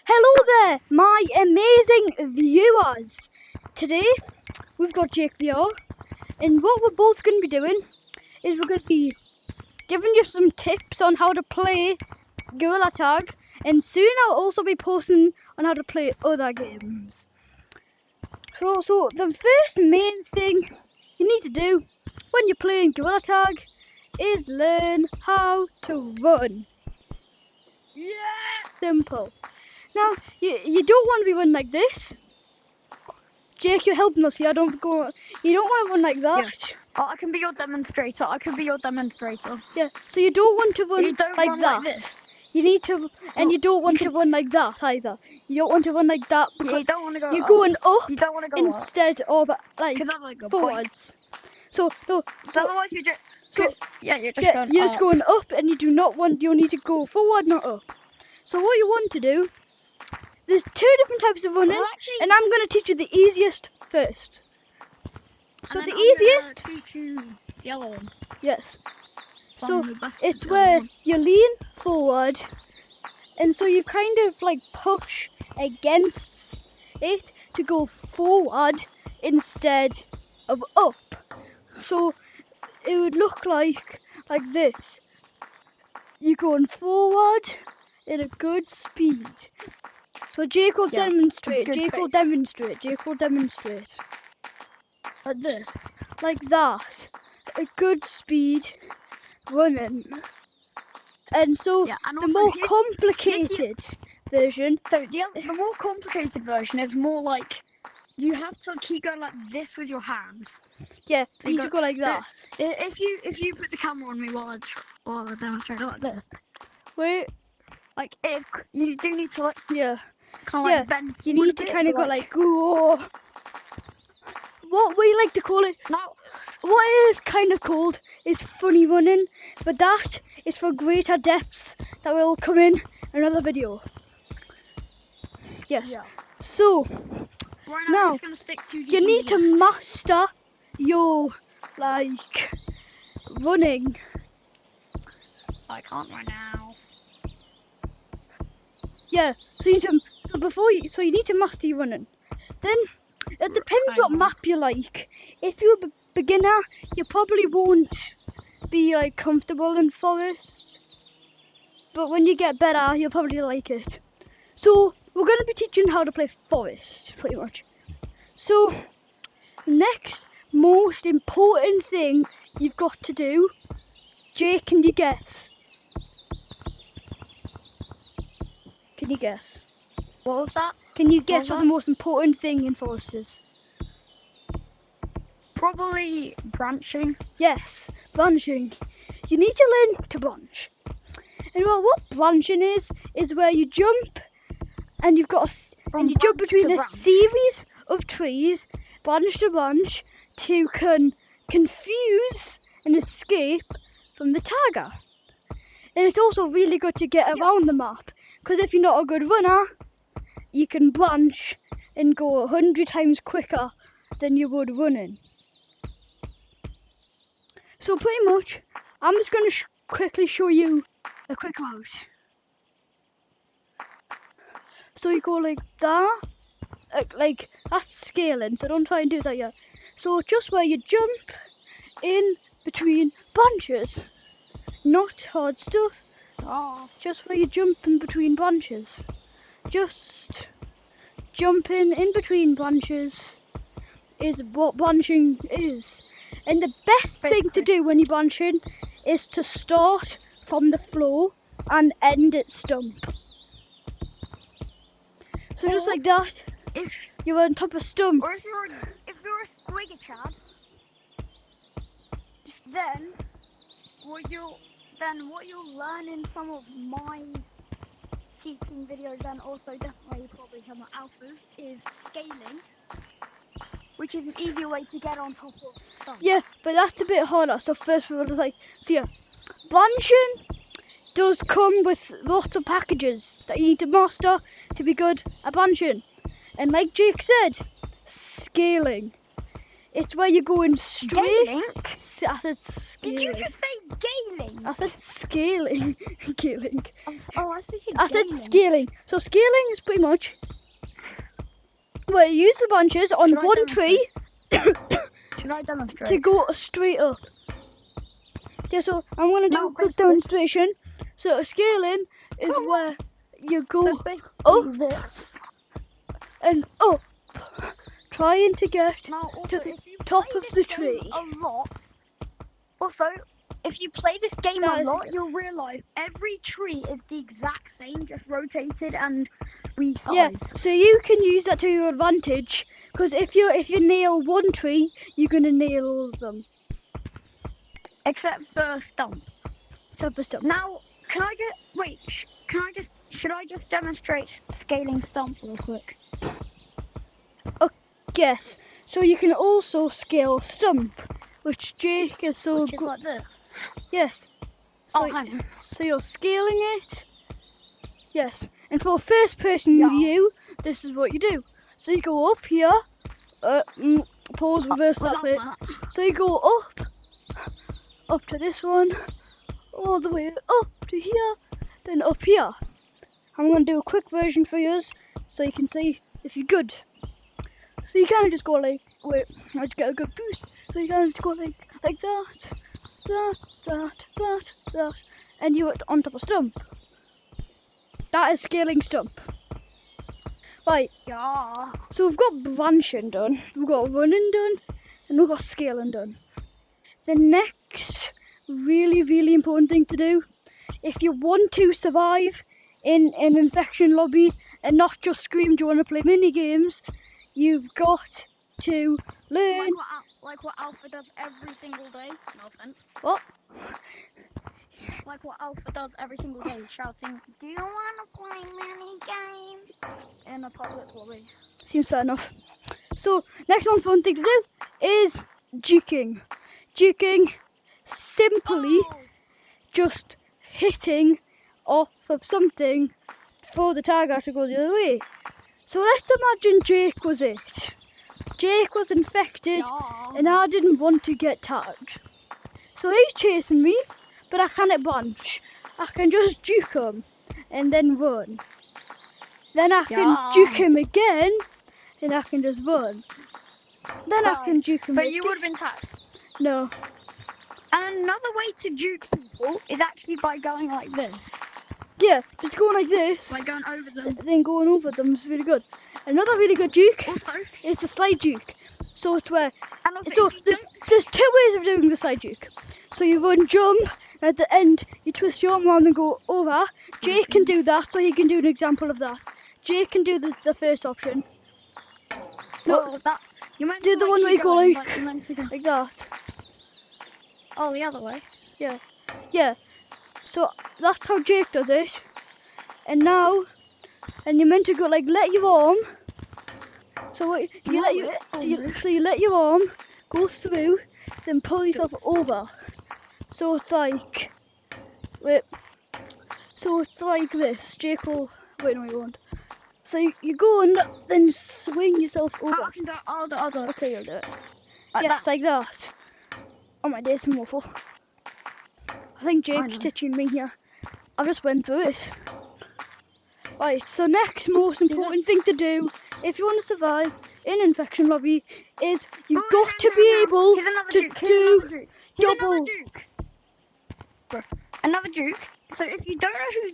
Hello there, my amazing viewers. Today we've got Jake VR, and what we're both going to be doing is we're going to be giving you some tips on how to play Gorilla Tag, and soon I'll also be posting on how to play other games. So the first main thing you need to do when you're playing Gorilla Tag is learn how to run. Yeah, simple. Now, you don't want to be running like this. Jake, you're helping us here. You don't want to run like that. Yeah. Oh, I can be your demonstrator. Yeah, so you don't want to run like that. Like this. You need to, and you don't want to run like that either. You don't want to run like that because you don't want to go you're going up you don't want to go instead of like forwards. So otherwise you're just you're just going up, and you do not want. You need to go forward, not up. So what you want to do? There's two different types of running, and I'm going to teach you the easiest first. So the easiest, teach you the other one. Yes. So it's where you lean forward, and so you kind of like push against it to go forward instead of up. So it would look like this. You're going forward at a good speed. So Jake will demonstrate. Jake will demonstrate. Like this. Like that. A good speed running. And so and the more complicated version. So the more complicated version is more like you have to keep going like this with your hands. Yeah, you need to go like that. If you put the camera on me while I demonstrate like this. Wait. Like if you do need to kind of like bend. You need to kind of go like, whoa. What we like to call it, what it is kind of called is funny running, but that is for greater depths that will come in another video. Yes. Yeah. So now I'm just gonna stick to you need to master your running. I can't right now. Yeah. So you need to master your running. Then it depends what map you like. If you're a beginner, you probably won't be comfortable in forest. But when you get better, you'll probably like it. So we're going to be teaching how to play forest, pretty much. So next most important thing you've got to do, Jake, can you guess? Can you guess? What was that? Can you guess what the most important thing in forest is? Probably branching. Yes, branching. You need to learn to branch. And what branching is where you jump and you jump between a series of trees, branch to branch, to confuse and escape from the tagger. And it's also really good to get around the map, because if you're not a good runner, you can branch and go 100 times quicker than you would running. So pretty much, I'm just going to quickly show you a quick route. So you go like that, like that's scaling, so don't try and do that yet. So just where you jump in between branches, not hard stuff, just where you jump in between branches. Just jumping in between branches is what branching is. And the best thing to do when you're branching is to start from the floor and end at stump. So just like that, if you're on top of stump. Or if you're a squiggy chad, then what you'll learn in some of my teaching videos, and also definitely probably some of Alpha's, is scaling, which is an easier way to get on top of stuff. Yeah, but that's a bit harder. So first we were just branching does come with lots of packages that you need to master to be good at branching. And like Jake said, scaling It's where you're going straight. Gailing? I said Did scaling. you just say gailing? I said scaling. Scaling. Oh, I said I said gailing. scaling. So scaling is pretty much where you use the branches on Should I one tree Should I demonstrate? to go straight up. Yeah, so I'm going to do No, a quick basically- demonstration. So scaling is where you go So basically up this. and up, trying to get Now, also, to the if you top play of this the game tree. a lot, also, if you play this game That a is lot, good. you'll realise every tree is the exact same, just rotated and resized. Yeah, so you can use that to your advantage because if you nail one tree, you're gonna nail all of them. Except for stump. Except for stump. Now, can I just wait? Should I just demonstrate scaling stump real quick? Yes. So you can also scale stump, which Jake is so Which is good. like this. Yes. So, Oh, hang on. so you're scaling it. Yes. And for first person Yeah. view, this is what you do. So you go up here. Pause, reverse that bit. So you go up to this one, all the way up to here, then up here. I'm going to do a quick version for you so you can see if you're good. So you kind of just go like, wait, I just get a good boost. So you kind of just go like that, and you're on top of stump. That is scaling stump. Right, Yeah. so we've got branching done, we've got running done, and we've got scaling done. The next really important thing to do, if you want to survive in an infection lobby and not just scream, do you want to play mini games, you've got to learn. Like what Alpha does every single day. No offense. What? Like what Alpha does every single day, shouting, "Do you want to play mini games?" in a public lobby. Seems fair enough. So, next one fun thing to do is juking. Juking, simply Oh, just hitting off of something for the target to go the other way. So let's imagine Jake was it. Jake was infected yeah. and I didn't want to get tagged. So he's chasing me, but I can't branch. I can just juke him and then run. Then I can Yeah. juke him again and I can just run. Then I can juke him But again. you would have been tagged. No. And another way to juke people is actually by going like this. Yeah, just going like this, By going over them. then going over them is really good. Another really good juke Also, is the slide juke. So it's where and also so if you there's two ways of doing the slide juke. So you run jump, at the end you twist your arm around and go over. Jake can do that, so he can do an example of that. Jake can do the first option. No, that you meant do to the like one where keep you go going, like- you meant to go. like that. Oh, the other way. Yeah. So that's how Jake does it. And now, and you're meant to go like let your arm. So what you let your so you let your arm go through, then pull yourself over. So it's like, wait. So it's like this. Jake will wait. No, you won't. So you go and then swing yourself over. I can do all the other. Okay, you'll do it. Like Yes, like that. Oh my days, I'm awful. I think Jake's know. teaching me here. I just went through it. Right, so next most important thing to do if you want to survive in infection lobby is you've got to be able Here's another to juke, here's do another juke. Here's double. Another juke. Bruh. Another juke. So if you don't know who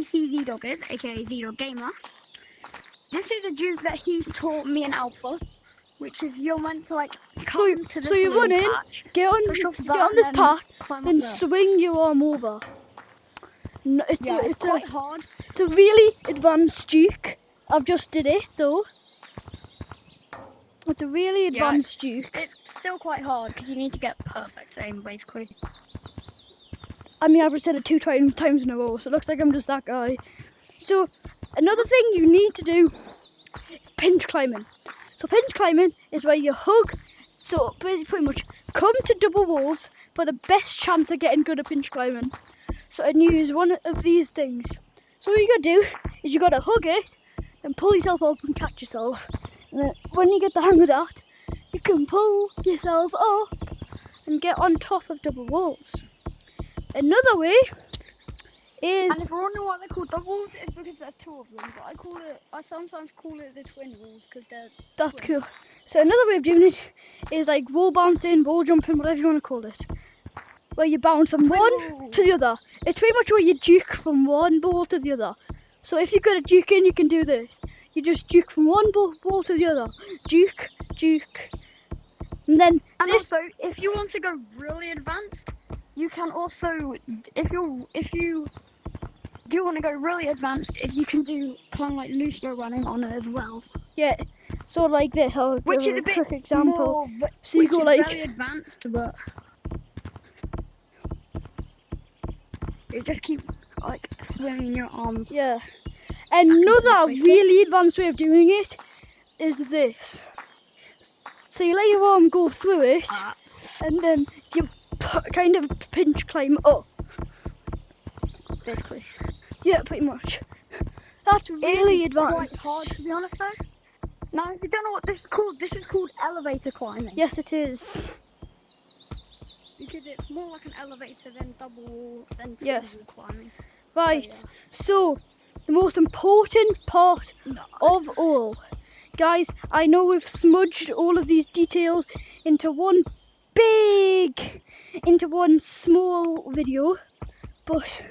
TGC Dog is, aka Z-Dog Gamer, this is a juke that he's taught me in Alpha, which is you're meant to like come to this so you little run in, patch, get on push off get that, on this and path, climb then up there. swing your arm over. No, it's Quite hard. it's a really advanced juke. I've just did it though. It's a really advanced juke. It's still quite hard because you need to get perfect aim basically. I mean, I've just said it 2 times in a row, so it looks like I'm just that guy. So, another thing you need to do is pinch climbing. So, pinch climbing is where you hug, so pretty much come to double walls for the best chance of getting good at pinch climbing. So, and you use one of these things. So, what you gotta do is you gotta hug it and pull yourself up and catch yourself. And then when you get the hang of that, you can pull yourself up and get on top of double walls. Another way And is if you're wondering why they're called double walls, it's because there's two of them. But I sometimes call it the twin walls because they're that's twins. cool. So another way of doing it is like wall bouncing, wall jumping, whatever you want to call it. Where you bounce from Twin one walls. to the other. It's pretty much where you juke from one ball to the other. So if you're good at juking, you can do this. You just juke from one ball to the other. Juke, juke. And then And this, also, if you want to go really advanced, you can also, if you do want to go really advanced, if you can do kind of like looser running on it as well. yeah, sort of like this. I'll Which give is a a bit quick example. more, So you which go is like, very advanced, but you just keep like swinging your arms. yeah. Another basically. really advanced way of doing it is this. So you let your arm go through it, and then you kind of pinch climb up. Basically. Yeah, pretty much. That's really It's quite advanced. hard, to be honest though. Now, if you don't know what this is called elevator climbing. Yes, it is. Because it's more like an elevator than double than Yes. wall climbing. Right. So, the most important part of all. Guys, I know we've smudged all of these details into one small video, but,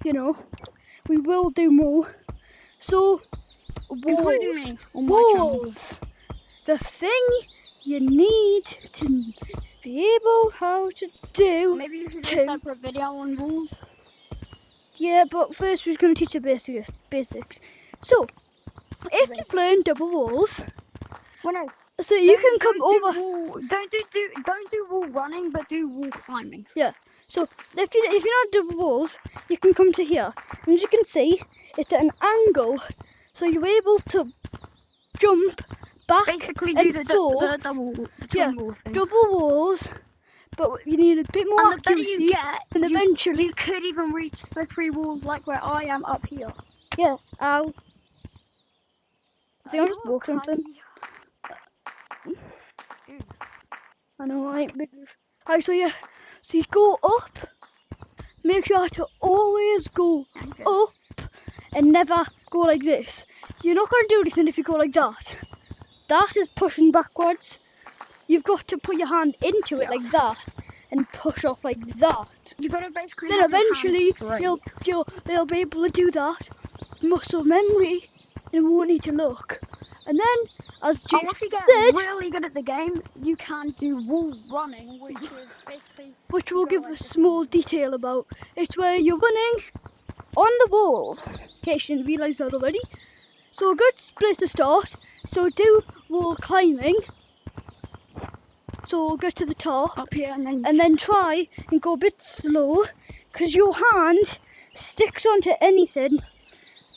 you know, we will do more. So, Including walls. me on my channel. Walls. The thing you need to be able how to do. Maybe you should do a separate video on walls. Yeah, but first we're going to teach the basics. So, if you've learned double walls, Well, no, so you can come over. Don't do wall running, but do wall climbing. Yeah. So if you're not double walls, you can come to here, and as you can see, it's at an angle, so you're able to jump back Basically, and do the forth. twin wall thing. Double walls, but you need a bit more And the better accuracy. you get, and eventually, you could even reach slippery walls like where I am up here. yeah. Ow. I think I just broke something. I know, I ain't big. Right, so yeah, so you go up. Make sure to always go up and never go like this. You're not going to do anything if you go like that. That is pushing backwards. You've got to put your hand into it like that and push off like that. You've got to basically. Then have your eventually hands straight. you'll be able to do that. Muscle memory, and won't need to look. And then, as Jake Once you get said, really good at the game, you can do wall running, which is basically. which we'll give a small detail about. It's where you're running on the walls. In case you didn't realise that already. So a good place to start. So do wall climbing. So we'll get to the top. Up here And then try and go a bit slow, because your hand sticks onto anything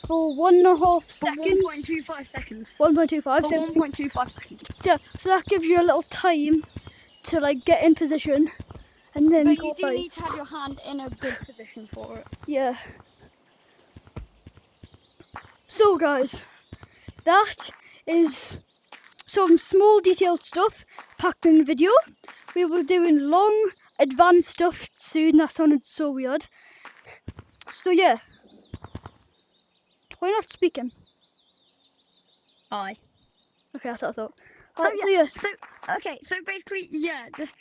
for 1.5 seconds. 1.25 seconds. 1.25 For seconds. 1.25 seconds. Yeah, so that gives you a little time to like get in position, and then But go you do like, need to have your hand in a good position for it. yeah. So guys, that is some small detailed stuff packed in the video. We will be doing long advanced stuff soon. That sounded so weird. So yeah. Why not speaking? Aye. Okay, that's what I thought. Alright, so yes. So basically, yeah, just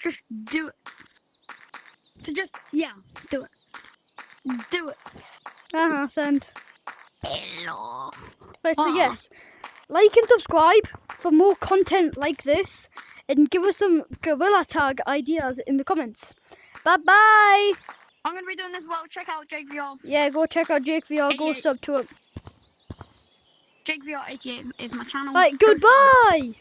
do it. So just, yeah, do it. Do it. Send. Hello. Right, so yes. Like and subscribe for more content like this, and give us some gorilla tag ideas in the comments. Bye bye! I'm going to be doing this well. Check out Jake VR. Yeah, go check out Jake VR, go 88. sub to it. Jake VR 88 is my channel. Right, Go sub. goodbye!